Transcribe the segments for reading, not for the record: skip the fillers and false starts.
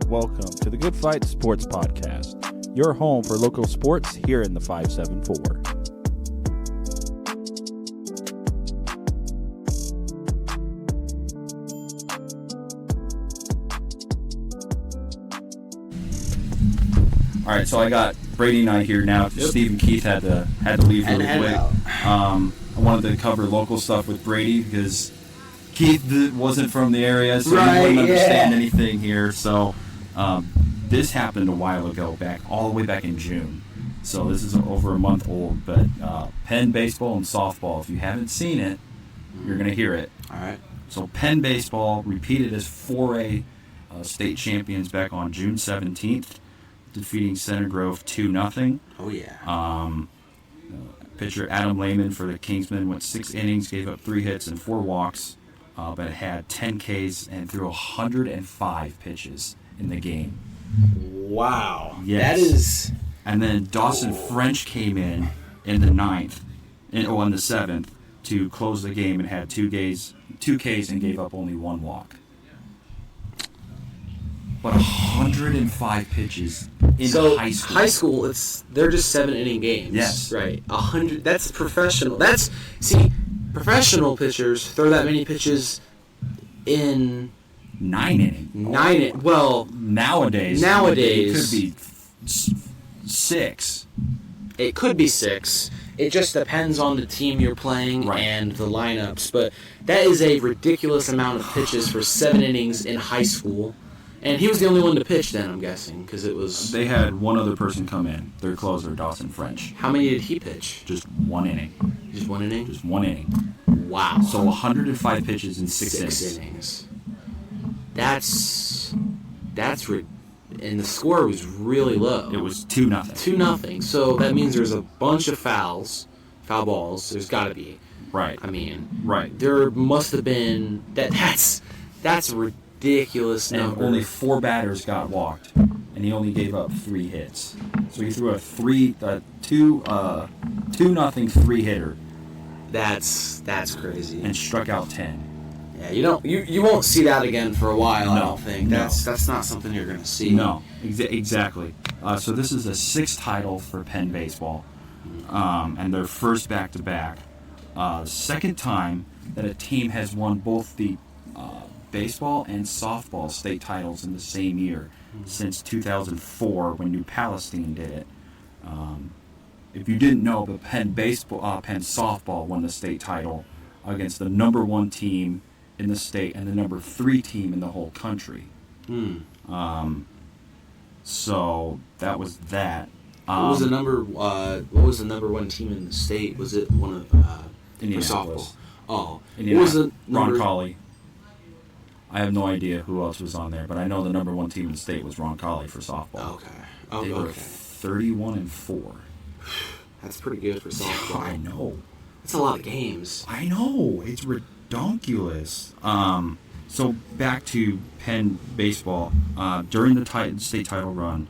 Welcome to the Good Fight Sports Podcast, your home for local sports here in the 574. All right, so I got Brady and I here now. Yep. Steve and Keith had to leave really quick. I wanted to cover local stuff with Brady because Keith wasn't from the area, so he wouldn't understand anything here. So this happened a while ago, all the way back in June. So this is over a month old. But Penn baseball and softball, if you haven't seen it, you're going to hear it. All right. So Penn baseball repeated as 4A state champions back on June 17th. Defeating Center Grove 2-0. Oh, yeah. Pitcher Adam Lehman for the Kingsmen went 6 innings, gave up 3 hits and 4 walks, but had 10 Ks and threw 105 pitches in the game. Wow. Yes. That is... And then Dawson French came in the 9th, on the 7th, to close the game and had 2 Ks and gave up only 1 walk. But 105 pitches in high school. High school, they're just 7-inning games. Yes. Right. 100. That's professional. Professional pitchers throw that many pitches in 9 innings. Well, nowadays it could be 6. It could be 6. It just depends on the team you're playing and the lineups. But that is a ridiculous amount of pitches for 7 innings in high school. And he was the only one to pitch then, I'm guessing, because it was... They had one other person come in, their closer, Dawson French. How many did he pitch? Just 1 inning. Just 1 inning? Just 1 inning. Wow. So 105 pitches in 6 innings. That's and the score was really low. It was 2-0. 2-0. So that means there's a bunch of foul balls. There's got to be. Right. I mean, right. There must have been... That's ridiculous number. And only 4 batters got walked, and he only gave up 3 hits. So he threw a 2-0 3-hitter. That's crazy. And struck out 10. Yeah, you won't see that again for a while. I don't think that's not something you're going to see. No, exactly. So this is a 6th title for Penn baseball, and their first back-to-back. Second time that a team has won both the baseball and softball state titles in the same year since 2004 when New Palestine did it. If you didn't know, but Penn softball won the state title against the number 1 team in the state and the number 3 team in the whole country. So that was that. What was the number 1 team in the state? Was it one of Indianapolis? For softball? Oh, what was the number? Ron Colley. I have no idea who else was on there, but I know the number 1 team in the state was Ron Colley for softball. Okay. They were 31-4. That's pretty good for softball. Yeah, I know. That's a lot of games. I know. It's redonkulous. So back to Penn baseball. During the state title run,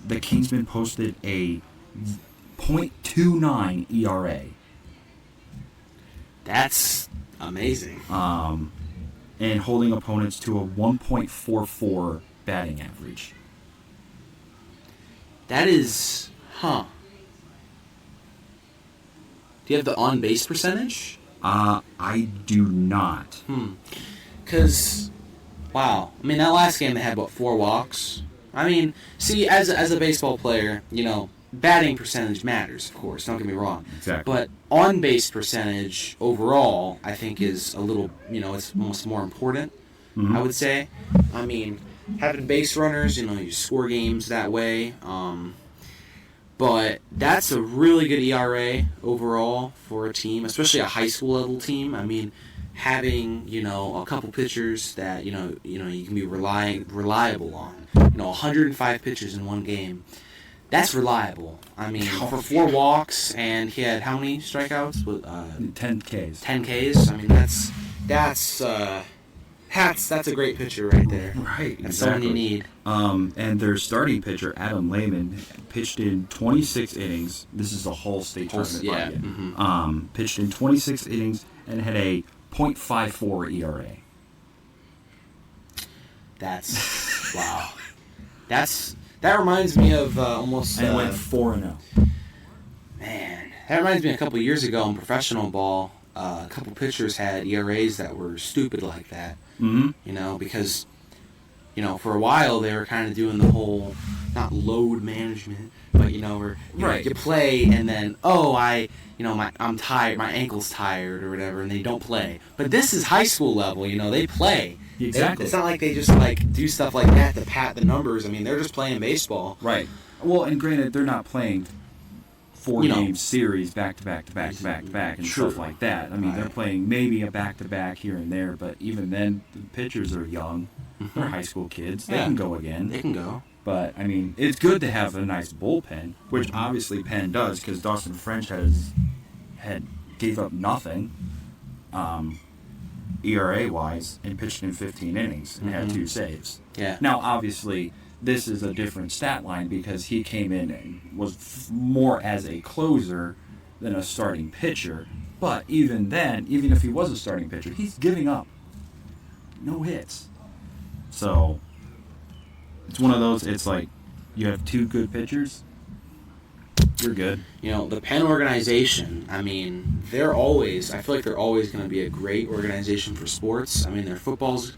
the Kingsmen posted a .29 ERA. That's amazing. And holding opponents to a 1.44 batting average. That is, Do you have the on-base percentage? I do not. Because, wow. I mean, that last game they had, 4 walks? I mean, see, as a baseball player, batting percentage matters, of course, don't get me wrong. Exactly. But on-base percentage overall, I think, is a little, it's almost more important, I would say. I mean, having base runners, you score games that way. But that's a really good ERA overall for a team, especially a high school level team. I mean, having, a couple pitchers that, you can be reliable on. 105 pitches in one game. That's reliable. I mean, for 4 walks, and he had how many strikeouts? 10 Ks. 10 Ks. I mean, that's a great pitcher right there. Right, that's someone you need. And their starting pitcher, Adam Lehman, pitched in 26 innings. This is a whole state tournament. Yeah. Pitched in 26 innings and had a .54 ERA. That's wow. That reminds me of almost. And went 4-0. Man, that reminds me a couple years ago in professional ball. A couple pitchers had ERAs that were stupid like that. Mm-hmm. You know, because for a while they were kind of doing the whole not load management, but where Right. you play and then I'm tired, my ankle's tired or whatever, and they don't play. But this is high school level. They play. Exactly. It's not like they just do stuff like that to pad the numbers. I mean, they're just playing baseball. Right. Well, and granted, they're not playing 4-game series back-to-back and True. stuff like that. I mean, they're playing maybe a back-to-back here and there, but even then, the pitchers are young. Mm-hmm. They're high school kids. They can go again. They can go. But, I mean, it's good to have a nice bullpen, which obviously Penn does, because Dawson French gave up nothing ERA-wise and pitched in 15 innings and had 2 saves. Yeah. Now, obviously, this is a different stat line because he came in and was more as a closer than a starting pitcher. But even then, even if he was a starting pitcher, he's giving up no hits. So it's one of those, it's like you have 2 good pitchers, you're good. The Penn organization, I mean, I feel like they're always going to be a great organization for sports. I mean, their football's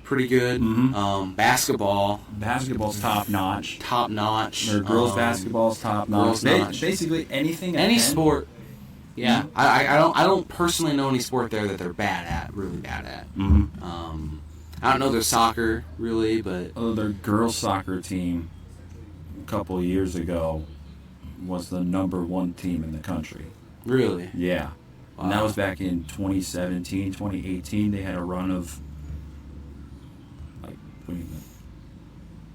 pretty good. Mm-hmm. Basketball's top notch. Top notch. Their girls basketball's top notch. Basically anything. Any sport. Yeah, mm-hmm. I don't personally know any sport there that they're really bad at. Mm-hmm. I don't know their soccer really, but their girls soccer team a couple of years ago was the number 1 team in the country. Really? Yeah. Wow. And that was back in 2017, 2018. They had a run of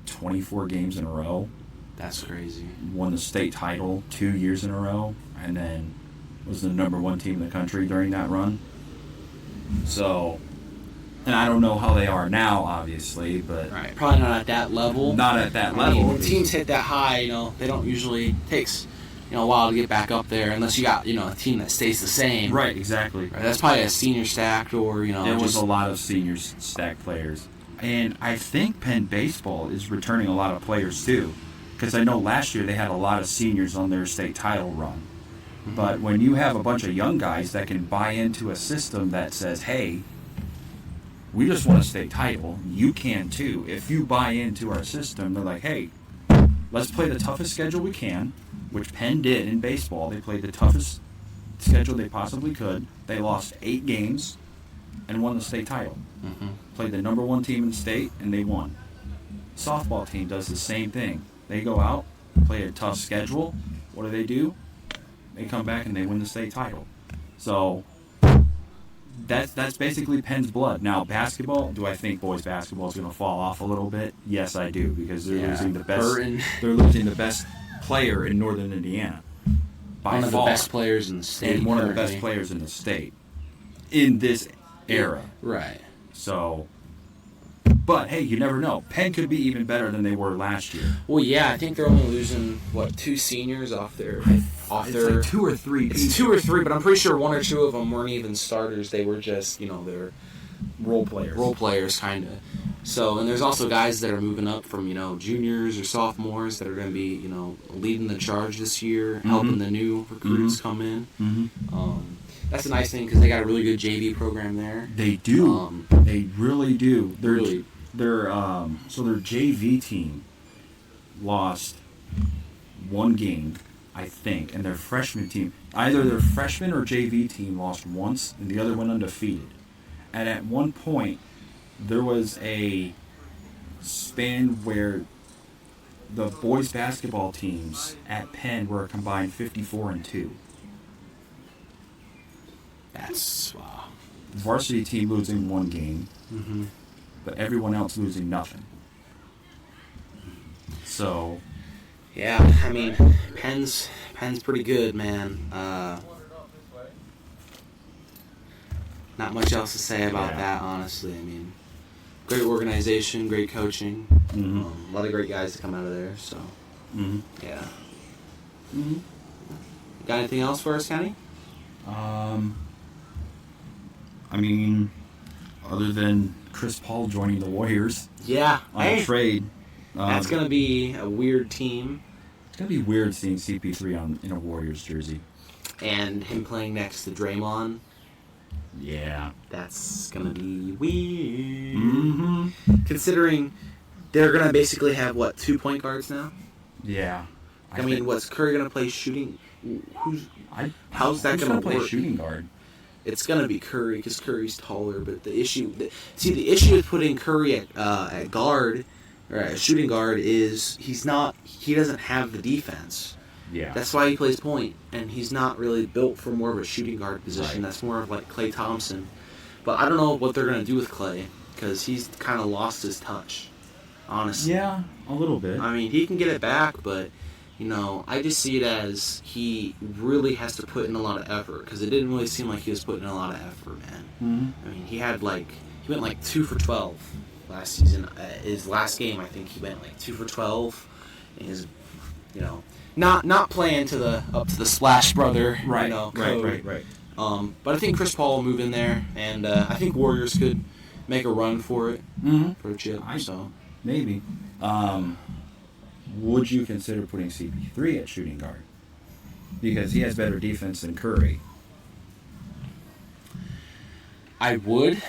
24 games in a row. That's crazy. Won the state title 2 years in a row, and then was the number 1 team in the country during that run. So, and I don't know how they are now, obviously, but right, probably not at that level. Not at that level. When teams hit that high, they don't usually takes a while to get back up there unless you got a team that stays the same. Right, exactly. Right, that's probably a senior stacked or There was a lot of senior stacked players. And I think Penn baseball is returning a lot of players too, because I know last year they had a lot of seniors on their state title run. Mm-hmm. But when you have a bunch of young guys that can buy into a system that says, hey, we just want a state title, you can too. If you buy into our system, they're like, hey, let's play the toughest schedule we can, which Penn did in baseball. They played the toughest schedule they possibly could. They lost 8 games and won the state title. Mm-hmm. Played the number 1 team in the state, and they won. Softball team does the same thing. They go out, play a tough schedule. What do? They come back and they win the state title. So that's basically Penn's blood. Now, basketball, do I think boys basketball is going to fall off a little bit? Yes, I do, because they're losing the best. They're losing the best player in Northern Indiana. One of the best players in the state. And one of the best players in the state in this era. Right. So, but hey, you never know. Penn could be even better than they were last year. Well, yeah, I think they're only losing 2 seniors off their. It's like 2 or 3. It's 2 or 3, but I'm pretty sure 1 or 2 of them weren't even starters. They were just they're role players. Role players, kind of. So, and there's also guys that are moving up from juniors or sophomores that are going to be leading the charge this year, mm-hmm. helping the new recruits come in. Mm-hmm. That's a nice thing because they got a really good JV program there. They do. They really do. Their JV team lost 1 game, I think, and their freshman team, either their freshman or JV team lost once, and the other went undefeated. And at one point, there was a span where the boys basketball teams at Penn were a combined 54-2. That's wow. Varsity team losing 1 game, mm-hmm. but everyone else losing nothing. So, yeah, I mean, Penn's pretty good, man. Not much else to say about that, honestly. I mean, great organization, great coaching, mm-hmm. A lot of great guys to come out of there. So, mm-hmm. yeah. Mm-hmm. Got anything else for us, Kenny? I mean, other than Chris Paul joining the Warriors, yeah, on a trade, That's going to be a weird team. It's going to be weird seeing CP3 in a Warriors jersey. And him playing next to Draymond. Yeah. That's going to be weird. Mm-hmm. Considering they're going to basically have, 2 point guards now? Yeah. I mean, what's Curry going to play shooting? How's that going to play work? Shooting guard? It's going to be Curry because Curry's taller. But the issue with putting Curry at guard, or at shooting guard, is he doesn't have the defense. Yeah. That's why he plays point, and he's not really built for more of a shooting guard position. Right. That's more of like Klay Thompson. But I don't know what they're going to do with Klay because he's kind of lost his touch, honestly. Yeah, a little bit. I mean, he can get it back, but, I just see it as he really has to put in a lot of effort because it didn't really seem like he was putting in a lot of effort, man. Mm-hmm. I mean, he went 2 for 12 last season. His last game, I think he went 2 for 12. And his, not playing up to the Splash Brother, Right, code. right. But I think Chris Paul will move in there, and I think Warriors could make a run for it, for a chip. Maybe. Would you consider putting CP3 at shooting guard? Because he has better defense than Curry. I would.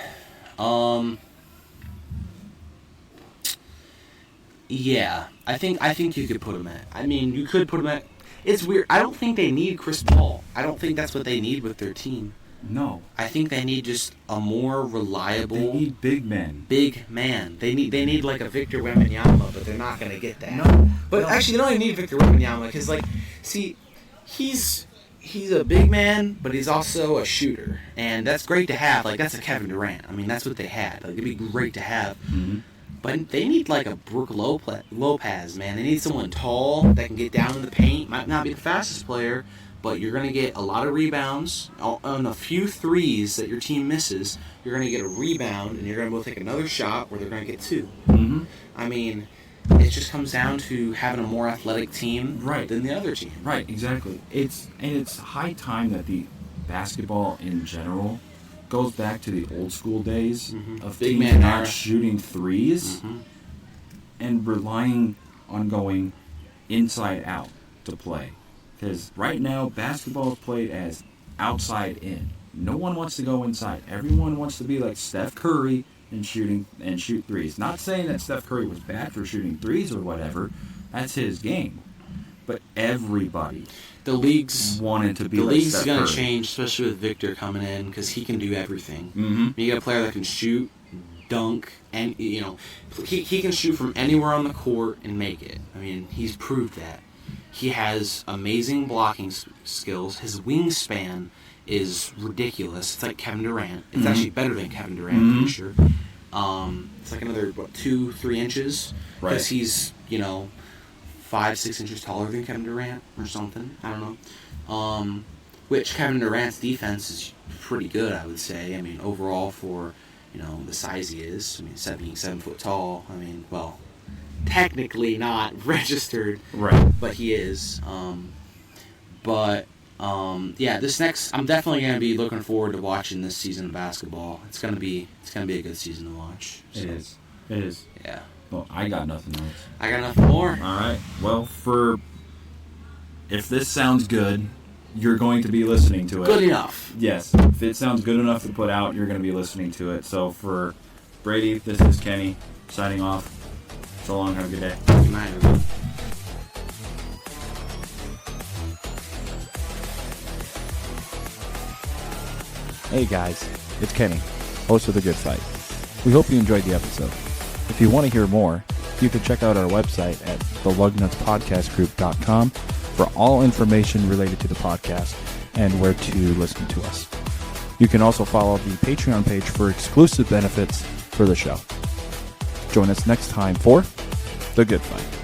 Yeah, I think you could put him at. I mean, you could put him at. It's weird. I don't think they need Chris Paul. I don't think that's what they need with their team. No. I think they need just a more reliable. They need big men. Big man. They need like a Victor Wembanyama, but they're not gonna get that. No. But actually, they don't even need Victor Wembanyama because, he's a big man, but he's also a shooter, and that's great to have. That's a Kevin Durant. I mean, that's what they had. It'd be great to have. Mm-hmm. But they need a Brook Lopez, man. They need someone tall that can get down in the paint. Might not be the fastest player, but you're going to get a lot of rebounds. On a few threes that your team misses, you're going to get a rebound, and you're going to go take another shot where they're going to get 2. Mm-hmm. I mean, it just comes down to having a more athletic team than the other team. Right, exactly. It's high time that the basketball in general goes back to the old school days of Big teams man not era. shooting threes and relying on going inside out to play. Because right now, basketball is played as outside in. No one wants to go inside. Everyone wants to be like Steph Curry and shoot threes. Not saying that Steph Curry was bad for shooting threes or whatever. That's his game. But everybody wanted to be the like league's Steph going Curry. to change, especially with Victor coming in, because he can do everything. Mm-hmm. You got a player that can shoot, dunk, and he can shoot from anywhere on the court and make it. I mean, he's proved that. He has amazing blocking skills. His wingspan is ridiculous. It's like Kevin Durant. It's actually better than Kevin Durant, I'm pretty sure. It's like another 2-3 inches, because he's 5-6 inches taller than Kevin Durant or something. I don't know. Which Kevin Durant's defense is pretty good, I would say. I mean, overall for the size he is. I mean, 7 foot tall. I mean, well, technically not registered, Right. but he is. This next, I'm definitely gonna be looking forward to watching this season of basketball. It's gonna be a good season to watch. So, It is. Yeah. Well, I got nothing else. I got nothing more. All right. Well, if this sounds good, you're going to be listening to it. Good enough. Yes. If it sounds good enough to put out, you're going to be listening to it. So for Brady, this is Kenny signing off. So long. Have a good day. Good night, everyone. Hey guys, it's Kenny, host of The Good Fight. We hope you enjoyed the episode. If you want to hear more, you can check out our website at thelugnutspodcastgroup.com for all information related to the podcast and where to listen to us. You can also follow the Patreon page for exclusive benefits for the show. Join us next time for The Good Fight.